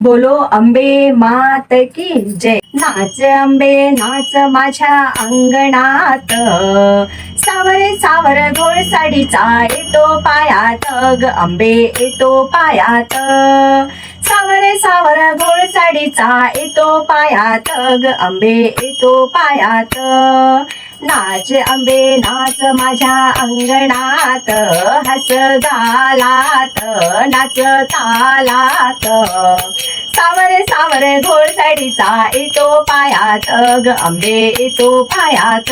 बोलो अंबे मात की जय. नाच अंबे नाच माझ्या अंगणात, सावरे सावर घोडसाडीचा येतो पायात ग अंबे येतो पायात. सावरे सावर घोडसाडीचा येतो पायात ग अंबे येतो पायात. नाच अंबे नाच माझ्या अंगणात, हस गालात नाच तालात. सावरे सावरे घोडसाडीचा येतो पायात ग अंबे येतो पायात.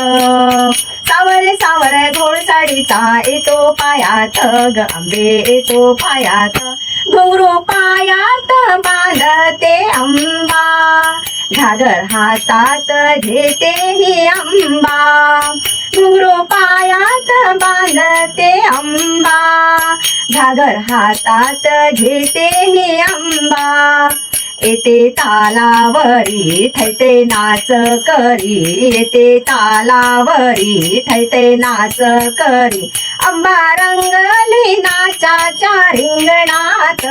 सावरे सावरे घोडसाडीचा येतो पायात ग अंबे येतो पायात. घुंगरू पायात बांधते अंबा, घागर हातात घेते ही अंबा. घुंगरू पायात बांधते अंबा, घागर हातात घेते ही अंबा. येते तालावरी थैते नाच करी, येते तालावरी थैते नाच करी. अंबा रंगली नाचाच्या रिंगणात,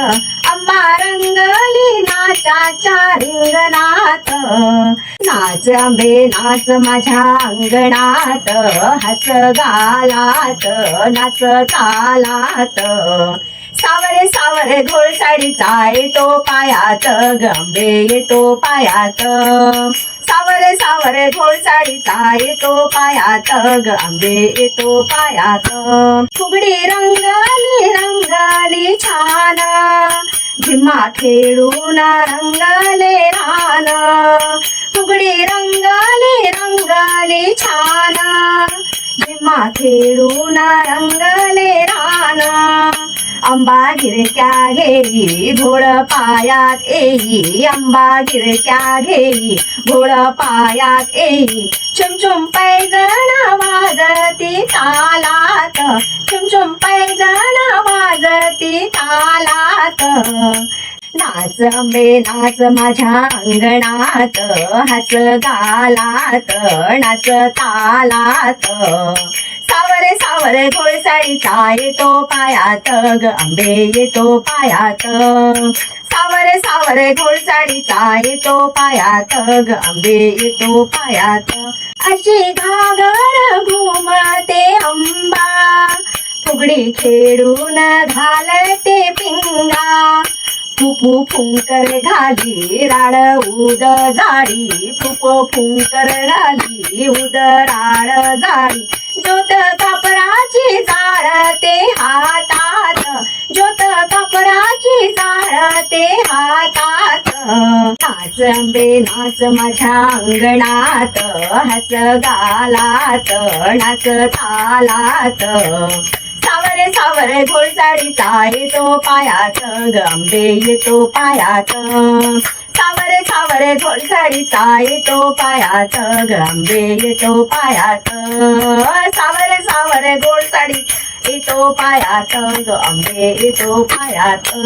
अंबा रंगली नाचाच्या रिंगणात. नाच अंबे नाच माझ्या अंगणात, हस गालात नाच तालात. सावरे सावरे घोडसाडीचा येतो पायात ग अंबे येतो पायात. सावरे सावरे घोडसाडीचा येतो पायात ग अंबे येतो पायात. फुगडी रंगाली रंगाली छान, झिम्मा खेळून रंगाले रान. फुगडी रंगाली रंगाली छान, झिम्मा खेळून रंगले रान. अंबा गिरक्या घेई घोड पायात येई, अंबा गिरक्या घेई घोड पायात येई. चुमचुम पैजण वाजती तालात, चुमचुम पैजण वाजती तालात. नाच अंबे नाच माझ्या अंगणात, हस गालात नाच तालात. सावरे सावरे घोडसाडीचा येतो पायात ग अंबे येतो पायात. सावरे सावरे घोडसाडीचा येतो पायात ग अंबे येतो पायात. अशी घागर घुमते अंबा, फुगडी खेळून घालते पिंगा. फुफू फुंकर घाली राड उद जाडी, फुफू फुंकर घाली उद राड जाडी. ज्योत कापराची जाळते हातात, ज्योत कापराची जाळते हातात. नाच अंबे नाच माझ्या अंगणात, हस गालात नाच तालात. सावरे सावरे घोडसाडीचा येतो पायात ग अंबे येतो पायात. सावरे सावरे घोडसाडीचा येतो पायात ग अंबे येतो पायात. सावरे सावरे घोडसाडी येतो पायात ग अंबे येतो पायात.